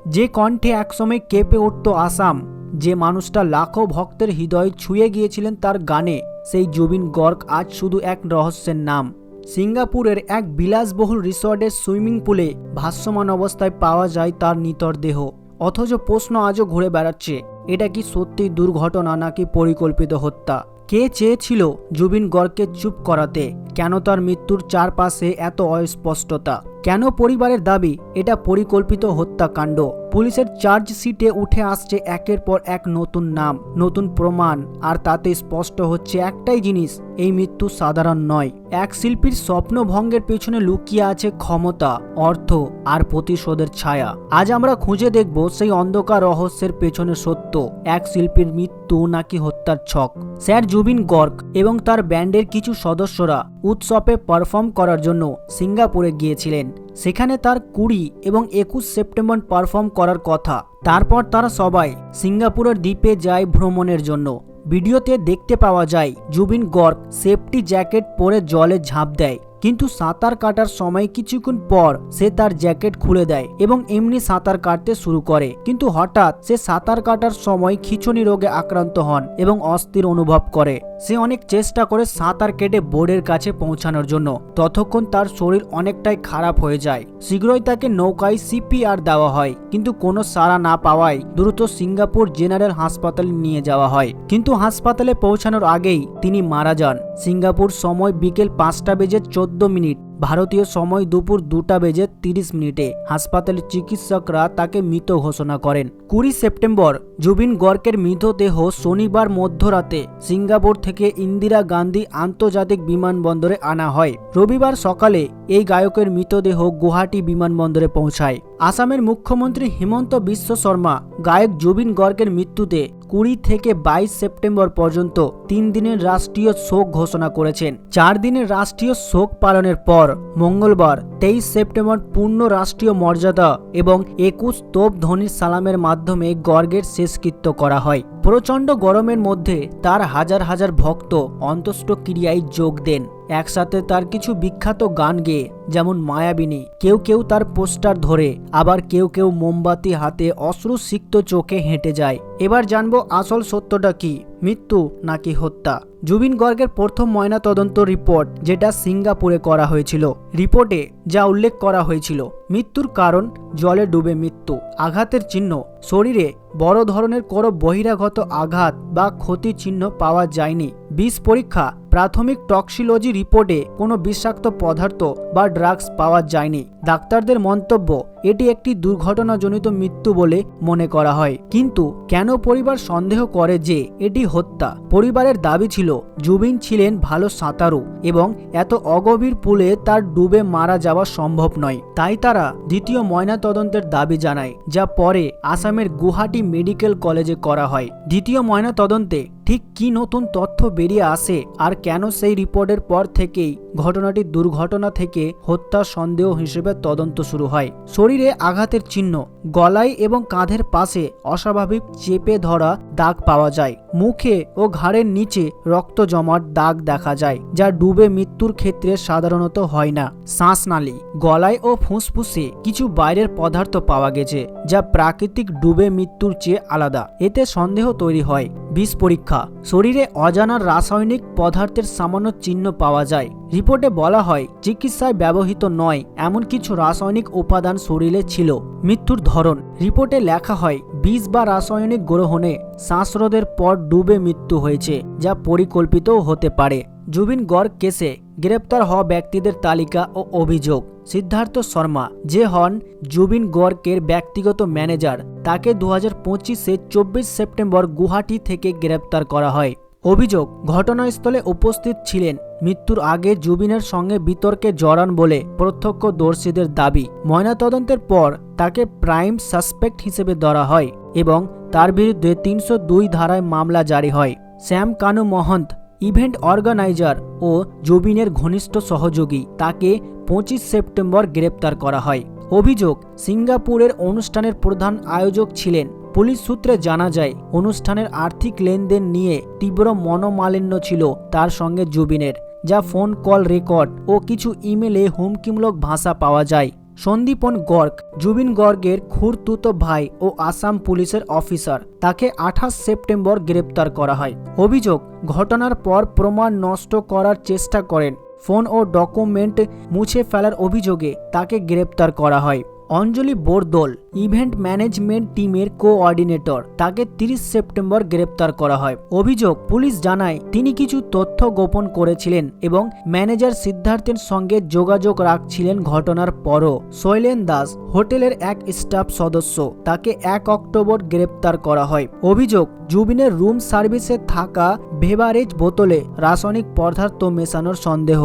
যে কণ্ঠে একসময় কেঁপে উঠত আসাম, যে মানুষটা লাখো ভক্তের হৃদয় ছুঁয়ে গিয়েছিলেন তার গানে, সেই জুবিন গর্গ আজ শুধু এক রহস্যের নাম। সিঙ্গাপুরের এক বিলাসবহুল রিসর্টের সুইমিং পুলে ভাসমান অবস্থায় পাওয়া যায় তার নিথর দেহ। অথচ প্রশ্ন আজও ঘুরে বেড়াচ্ছে, এটা কি সত্যি দুর্ঘটনা নাকি পরিকল্পিত হত্যা? কে চেয়েছিল জুবিন গর্গকে চুপ করাতে? কেন তার মৃত্যুর চারপাশে এত অস্পষ্টতা? কেন পরিবারের দাবি এটা পরিকল্পিত হত্যাকাণ্ড? পুলিশের চার্জশিটে উঠে আসছে একের পর এক নতুন নাম, নতুন প্রমাণ, আর তাতে স্পষ্ট হচ্ছে একটাই জিনিস, এই মৃত্যু সাধারণ নয়। এক শিল্পীর স্বপ্নভঙ্গের পেছনে লুকিয়ে আছে ক্ষমতা, অর্থ আর প্রতিশোধের ছায়া। আজ আমরা খুঁজে দেখব সেই অন্ধকার রহস্যের পেছনে সত্য, এক শিল্পীর মৃত্যু নাকি হত্যার ছক। স্যার জুবিন গর্গ এবং তার ব্যান্ডের কিছু সদস্যরা উৎসবে পারফর্ম করার জন্য সিঙ্গাপুরে গিয়েছিলেন। সেখানে তার 20 এবং 21 সেপ্টেম্বর পারফর্ম করার কথা। তারপর তারা সবাই সিঙ্গাপুরের দ্বীপে যায় ভ্রমণের জন্য। ভিডিওতে দেখতে পাওয়া যায় জুবিন গর্গ সেফটি জ্যাকেট পরে জলে ঝাঁপ দেয়, কিন্তু সাঁতার কাটার সময় কিছুক্ষণ পর সে তার জ্যাকেট খুলে দেয় এবং এমনি সাঁতার কাটতে শুরু করে। কিন্তু হঠাৎ সে সাঁতার কাটার সময় খিঁচুনি রোগে আক্রান্ত হন এবং অস্থির অনুভব করে। সে অনেক চেষ্টা করে সাঁতার কেটে বোর্ডের কাছে পৌঁছানোর জন্য, ততক্ষণ তার শরীর অনেকটাই খারাপ হয়ে যায়। শীঘ্রই তাকে নৌকায় সিপিআর দেওয়া হয়, কিন্তু কোনো সাড়া না পাওয়ায় দ্রুত সিঙ্গাপুর জেনারেল হাসপাতালে নিয়ে যাওয়া হয়। কিন্তু হাসপাতালে পৌঁছানোর আগেই তিনি মারা যান। সিঙ্গাপুর সময় বিকেল 5:14, ভারতীয় সময় দুপুর 2:30 হাসপাতালের চিকিৎসকরা তাকে মৃত ঘোষণা করেন। 20 সেপ্টেম্বর জুবিন গর্গের মৃতদেহ শনিবার মধ্যরাতে সিঙ্গাপুর থেকে ইন্দিরা গান্ধী আন্তর্জাতিক বিমানবন্দরে আনা হয়। রবিবার সকালে এই গায়কের মৃতদেহ গুয়াহাটি বিমানবন্দরে পৌঁছায়। আসামের মুখ্যমন্ত্রী হিমন্ত বিশ্ব শর্মা গায়ক জুবিন গর্গের মৃত্যুতে 20 থেকে 22 সেপ্টেম্বর পর্যন্ত 3 দিনের রাষ্ট্রীয় শোক ঘোষণা করেছেন। 4 দিনের রাষ্ট্রীয় শোক পালনের পর মঙ্গলবার 23 সেপ্টেম্বর পূর্ণ রাষ্ট্রীয় মর্যাদা এবং 21 তোপ ধ্বনির সালামের মাধ্যমে গর্গের শেষকৃত্য করা হয়। প্রচণ্ড গরমের মধ্যে তার হাজার হাজার ভক্ত অন্ত্যেষ্টিক্রিয়ায় যোগ দেন, একসাথে তার কিছু বিখ্যাত গান গেয়ে, যেমন মায়াবিনী। কেউ কেউ তার পোস্টার ধরে, আবার কেউ কেউ মোমবাতি হাতে অশ্রুসিক্ত চোখে হেঁটে যায়। এবার জানবো আসল সত্যটা কি, মৃত্যু নাকি হত্যা। জুবিন গর্গের প্রথম ময়নাতদন্ত রিপোর্ট, যেটা সিঙ্গাপুরে করা হয়েছিল, রিপোর্টে যা উল্লেখ করা হয়েছিল, মৃত্যুর কারণ জলে ডুবে মৃত্যু। আঘাতের চিহ্ন, শরীরে বড় ধরনের কোনো বহিরাগত আঘাত বা ক্ষতি চিহ্ন পাওয়া যায়নি। বিষ পরীক্ষা, প্রাথমিক টক্সিলজি রিপোর্টে কোনো বিষাক্ত পদার্থ বা ড্রাগস পাওয়া যায়নি। ডাক্তারদের মন্তব্য, এটি একটি দুর্ঘটনাজনিত মৃত্যু বলে মনে করা হয়। কিন্তু কেন পরিবার সন্দেহ করে যে এটি হত্যা? পরিবারের দাবি ছিল জুবিন ছিলেন ভালো সাঁতারু এবং এত অগভীর পুলে তার ডুবে মারা যাওয়া সম্ভব নয়। তাই তারা দ্বিতীয় ময়নাতদন্তের দাবি জানায়, যা পরে আসামের গুয়াহাটি মেডিকেল কলেজে করা হয়। দ্বিতীয় ময়নাতদন্তে ঠিক কি নতুন তথ্য বেরিয়ে আসে, আর কেন সেই রিপোর্টের পর থেকেই ঘটনাটি দুর্ঘটনা থেকে হত্যা সন্দেহ হিসেবে তদন্ত শুরু হয়। শরীরে আঘাতের চিহ্ন, গলায় এবং কাঁধের পাশে অস্বাভাবিক চেপে ধরা দাগ পাওয়া যায়। মুখে ও ঘাড়ের নিচে রক্ত জমাট দাগ দেখা যায়, যা ডুবে মৃত্যুর ক্ষেত্রে সাধারণত হয় না। শ্বাসনালী, গলায় ও ফুসফুসে কিছু বাইরের পদার্থ পাওয়া গেছে, যা প্রাকৃতিক ডুবে মৃত্যুর চেয়ে আলাদা। এতে সন্দেহ তৈরি হয়। বিষ পরীক্ষা, শরীরে অজানা রাসায়নিক পদার্থের সামান্য চিহ্ন পাওয়া যায়। রিপোর্টে বলা হয় চিকিৎসায় ব্যবহৃত নয় এমন কিছু রাসায়নিক উপাদান শরীরে ছিল। মৃত্যুর ধরন, রিপোর্টে লেখা হয় বিষ বা রাসায়নিক গ্রহণে শ্বাসরোধের পর ডুবে মৃত্যু হয়েছে, যা পরিকল্পিতও হতে পারে। জুবিন গর্গ কেসে গ্রেপ্তার হওয়া ব্যক্তিদের তালিকা ও অভিযোগ। সিদ্ধার্থ শর্মা, যে হন জুবিন গর্গের ব্যক্তিগত ম্যানেজার, তাকে 2025-এ 24 সেপ্টেম্বর গুয়াহাটি থেকে গ্রেপ্তার করা হয়। অভিযোগ, ঘটনাস্থলে উপস্থিত ছিলেন, মৃত্যুর আগে জুবিনের সঙ্গে বিতর্কে জড়ান বলে প্রত্যক্ষদর্শীদের দাবি। ময়নাতদন্তের পর তাকে প্রাইম সাসপেক্ট হিসেবে ধরা হয় এবং তার বিরুদ্ধে 302 ধারায় মামলা জারি হয়। শ্যাম কানু মহন্ত, ইভেন্ট অর্গানাইজার ও জুবিনের ঘনিষ্ঠ সহযোগী, তাকে 25 সেপ্টেম্বর গ্রেপ্তার করা হয়। অভিযোগ, সিঙ্গাপুরের অনুষ্ঠানের প্রধান আয়োজক ছিলেন। পুলিশ সূত্রে জানা যায় অনুষ্ঠানের আর্থিক লেনদেন নিয়ে তীব্র মনোমালিন্য ছিল তার সঙ্গে জুবিনের, যা ফোন কল রেকর্ড ও কিছু ইমেলে হুমকিমূলক ভাষা পাওয়া যায়। সন্দীপন গর্গ জুবিন গর্গের খুড়তুতো ভাই ও আসাম পুলিশের অফিসার। তাকে 28 সেপ্টেম্বর গ্রেপ্তার করা হয়। অভিযোগ, ঘটনার পর প্রমাণ নষ্ট করার চেষ্টা করেন, ফোন ও ডকুমেন্ট মুছে ফেলার অভিযোগে তাকে গ্রেপ্তার করা হয়। অঞ্জলি বরদোল ইভেন্ট ম্যানেজমেন্ট টিমের কোঅর্ডিনেটর, তাকে 30 সেপ্টেম্বর গ্রেপ্তার করা হয়। অভিযোগ, পুলিশ জানায় তিনি কিছু তথ্য গোপন করেছিলেন এবং ম্যানেজার সিদ্ধার্থের সঙ্গে যোগাযোগ রাখছিলেন। ঘটনার পরও শৈলেন দাস হোটেলের এক স্টাফ সদস্য, তাকে 1 অক্টোবর গ্রেপ্তার করা হয়। অভিযোগ, জুবিনের রুম সার্ভিসে থাকা বেভারেজ বোতলে রাসায়নিক পদার্থ মেশানোর সন্দেহ।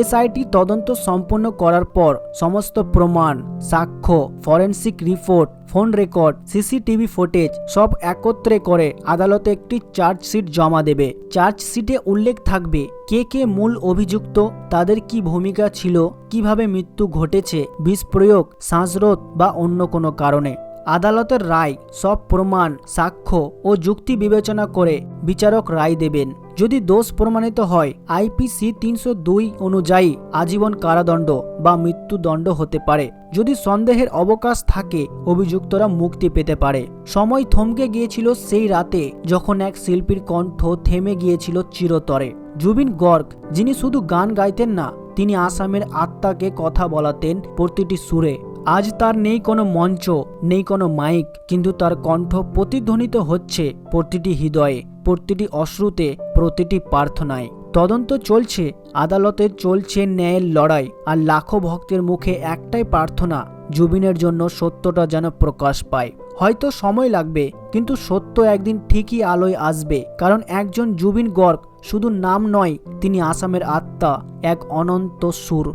এসআইটি তদন্ত সম্পন্ন করার পর সমস্ত প্রমাণ, সাক্ষ্য, forensic report, phone record, CCTV footage সব একত্রে করে আদালতে একটি চার্জশিট জমা দেবে। চার্জশিটে উল্লেখ থাকবে কে কে মূল অভিযুক্ত, তাদের কি ভূমিকা ছিল, কিভাবে মৃত্যু ঘটেছে, বিষ প্রয়োগ, শ্বাসরোধ বা অন্য কোনো কারণে। আদালতের রায় সব প্রমাণ, সাক্ষ্য ও যুক্তি বিবেচনা করে বিচারক রায় দেবেন। যদি দোষ প্রমাণিত হয় আইপিসি 302 অনুযায়ী আজীবন কারাদণ্ড বা মৃত্যুদণ্ড হতে পারে। যদি সন্দেহের অবকাশ থাকে অভিযুক্তরা মুক্তি পেতে পারে। সময় থমকে গিয়েছিল সেই রাতে যখন এক শিল্পীর কণ্ঠ থেমে গিয়েছিল চিরতরে। জুবিন গর্গ, যিনি শুধু গান গাইতেন না, তিনি আসামের আত্মাকে কথা বলাতেন প্রতিটি সুরে। আজ তার নেই কোনো মঞ্চ, নেই কোনো মাইক, কিন্তু তার কণ্ঠ প্রতিধ্বনিত হচ্ছে প্রতিটি হৃদয়ে, প্রতিটি অশ্রুতে, প্রতিটি প্রার্থনায়। তদন্ত চলছে, আদালতে চলছে ন্যায়ের লড়াই, আর লাখো ভক্তের মুখে একটাই প্রার্থনা, জুবিনের জন্য সত্যটা যেন প্রকাশ পায়। হয়তো সময় লাগবে, কিন্তু সত্য একদিন ঠিকই আলোয় আসবে। কারণ একজন জুবিন গর্গ শুধু নাম নয়, তিনি আসামের আত্মা, এক অনন্ত সুর।